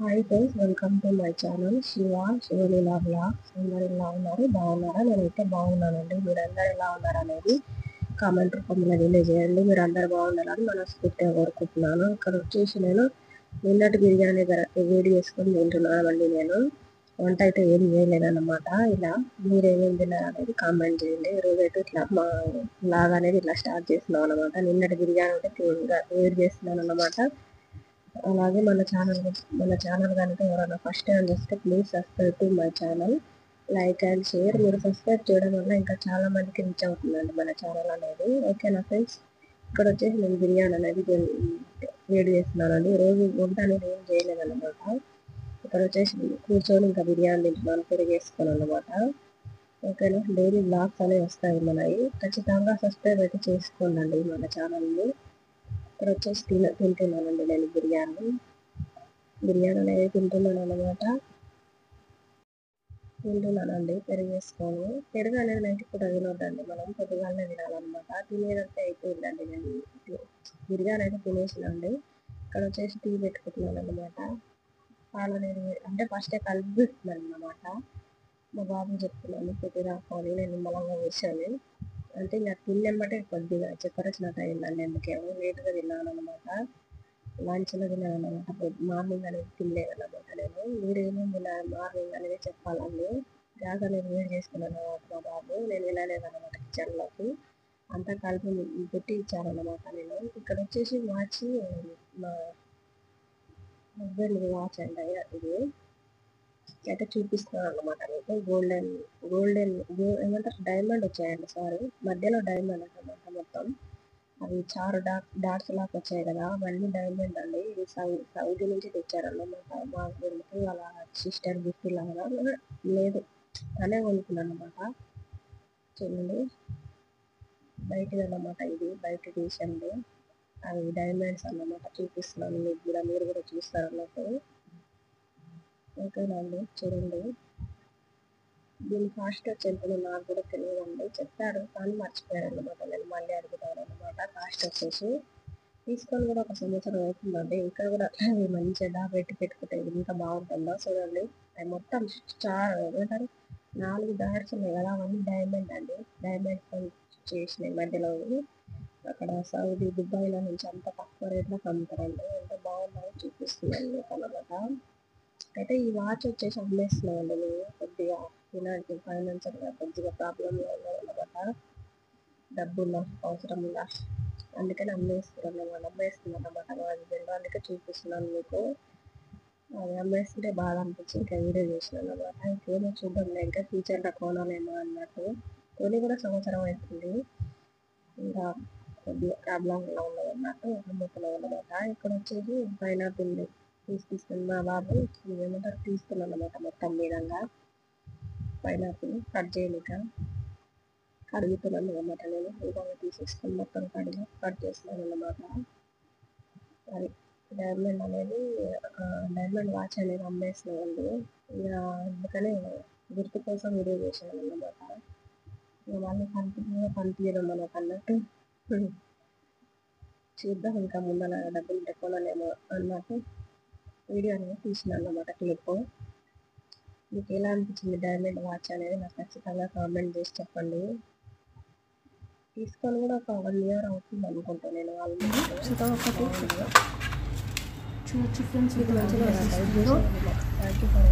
Hi friends, welcome to my channel Sivaleela blogs. అందరు ఎలా ఉన్నారు? బాగున్నారా? నేనైతే బాగున్నానండి. మీరందరూ ఎలా ఉన్నారు అనేది కామెంట్ రూపంలో తెలియజేయండి. మీరు అందరు బాగున్నారని మనస్ఫూర్తిగా కోరుకుంటున్నాను. ఇక్కడ వచ్చేసి నేను నిన్నటి బిర్యానీ వేడి చేసుకొని తింటున్నానండి. నేను వంట అయితే ఏం చేయలేదన్నమాట. ఇలా మీరేమేమి తిన్నారు అనేది కామెంట్ చేయండి. ఈరోజు అయితే ఇట్లా మా లాగ్ అనేది ఇట్లా స్టార్ట్ చేస్తున్నాం అనమాట. నిన్నటి బిర్యానీ అయితే వేడి చేస్తున్నాను అన్నమాట. అలాగే మన ఛానల్ కనుక ఎవరైనా ఫస్ట్ టైం చూస్తే please subscribe to my channel, like and share. మీరు సబ్స్క్రైబ్ చేయడం వల్ల ఇంకా చాలా మందికి రీచ్ అవుతుందండి మన ఛానల్ అనేది. ఓకేనా ఫ్రెండ్స్? ఇక్కడ వచ్చేసి నేను బిర్యానీ అనేది వేడి చేస్తున్నానండి. ఈరోజు వంట అనేది ఏం చేయలేదన్నమాట. ఇక్కడ వచ్చేసి కూర్చొని ఇంకా బిర్యానీ తింటున్నాను, పెరిగేసుకొని అన్నమాట. ఓకేనా? డైలీ బ్లాగ్స్ అనేవి వస్తాయి మనవి. ఖచ్చితంగా సబ్స్క్రైబ్ అయితే చేసుకోండి మన ఛానల్ని. ఇక్కడ వచ్చేసి తింటున్నానండి నేను బిర్యానీ అనేది తింటున్నానండి పెరుగు వేసుకొని. పెరుగు అనేది నైట్ కూడా తినొద్దండి, మనం పొద్దుగానే తినాలన్నమాట. తినేదంతా అయిపోయిందండి, నేను బిర్యానీ అయితే తినేసినండి. ఇక్కడ వచ్చేసి టీ పెట్టుకుంటున్నాను అన్నమాట. పాలు అనేది అంటే ఫస్టే కలిపి పెట్టుకున్నాను అన్నమాట. మా బాబు చెప్తున్నాను కొద్ది రావాలి, నేను నిమ్మలంగా వేసాను. అంటే ఇంకా తిన్నెమ్మటే కొద్దిగా చక్కెర వచ్చినట్టు అయిందండి. ఎందుకేమో లేట్గా తిన్నాను అనమాట. లంచ్లో తిన్నాను అనమాట. మార్నింగ్ అనేది తినలేదన్నమాట. మీరు ఏమేమి తిన్నారు మార్నింగ్ అనేది చెప్పాలండి. గ్యాస్ అనేది వేడి చేసుకున్నాను అనమాట. మా బాబు నేను వెళ్ళలేదన్నమాట కిచెన్లోకి. అంతా కలిపి పెట్టి ఇచ్చారన్నమాట. నేను ఇక్కడ వచ్చేసి వాచ్, మా హస్బెండ్ వాచ్ అండి ఇది అయితే చూపిస్తున్నాను అన్నమాట. మీకు గోల్డెన్ ఏమంటారు, డైమండ్ వచ్చాయండి. సారీ, మధ్యలో డైమండ్ అన్నమాట. మొత్తం అవి చారు డాట్స్ లాగా వచ్చాయి కదా, అవన్నీ డైమండ్ అండి. ఇది సౌదీ నుంచి తెచ్చారన్నమాట. మా హస్బెండ్కి వాళ్ళ సిస్టర్ గిఫ్ట్ లాగా. లేదు, అనే కొనుక్కున్నాను అనమాట. చూడండి, బయటది అన్నమాట. ఇది బయట తీసండి. అవి డైమండ్స్ అన్నమాట. చూపిస్తున్నాను మీకు కూడా, మీరు కూడా చూస్తారు అన్నట్టు. ఓకేనండి, చూడండి. దీని కాస్ట్ వచ్చేంతలో నాకు కూడా తెలియదండి. చెప్పాడు కానీ మర్చిపోయాడు అన్నమాట. నేను మళ్ళీ అడుగుతాను అన్నమాట. కాస్ట్ వచ్చేసి తీసుకొని కూడా 1 సంవత్సరం అవుతుందండి. ఇంకా కూడా అవి మంచిగా పెట్టుకుంటే ఇంకా బాగుంటుందో చూడండి. అవి మొత్తం ఏమంటారు, 4 డాట్స్ ఉన్నాయి కదా, అవన్నీ డైమండ్ అండి. డైమండ్ చేసినాయి మధ్యలో. అక్కడ సౌదీ దుబాయ్లో నుంచి అంత తక్కువ రేట్లకు అమ్ముతారండి. ఎంత బాగున్నాయో చూపిస్తున్నాను అన్నమాట. అయితే ఈ వాచ్ వచ్చేసి అమ్మేస్తున్నామండి మేము. కొద్దిగా ఇలాంటి ఫైనాన్షియల్గా కొద్దిగా ప్రాబ్లంలో ఉన్నామన్నమాట. డబ్బులు అవసరం ఉందా, అందుకని అమ్మేస్తున్నాం అన్నమాట మా హస్బెండ్. అందుకే చూపిస్తున్నాను మీకు. అది అమ్మేస్తుంటే బాధ అనిపించి ఇంకా వీడియో చేసినాను అన్నమాట. ఇంకేమో చూద్దాం, ఇంకా ఫ్యూచర్లో కొనాలేమో అన్నట్టు. కొని కూడా సంవత్సరం అవుతుంది, ఇంకా కొద్దిగా ప్రాబ్లంగా ఉన్నది అన్నట్టు అమ్ముతున్నాం అన్నమాట. ఇక్కడ వచ్చేసి పైనాపిల్ తీసుకుని మా బాబు ఏమంటారు తీసుకున్నాను అన్నమాట. మొత్తం విధంగా పైనాపిల్ కట్ చేయలేక కడుగుతున్నాను అన్నమాట. నేను విధంగా తీసేసుకొని మొత్తం కట్ చేస్తున్నాను అన్నమాట. అది డైమండ్ అనేది డైమండ్ వాచ్ అనేది అమ్మేస్తున్నామండి. ఇక అందుకనే గుర్తు కోసం వీడియో చేసాను అన్నమాట. ఇక మళ్ళీ కనిపించడం మనకు అన్నట్టు. చూద్దాం, ఇంకా ముందర డబ్బులు కొనలేమో అన్నట్టు వీడియో అనేది తీసినాను అన్నమాట. క్లిప్ మీకు ఎలా అనిపించింది డైమండ్ వాచ్ అనేది నాకు ఖచ్చితంగా కామెంట్ చేసి చెప్పండి. తీసుకొని కూడా ఒక 1 year అవుతుంది అనుకుంటా నేను. ఆల్మోస్ట్ ఒకటి చూడొచ్చు ఫ్రెండ్స్. Thank you for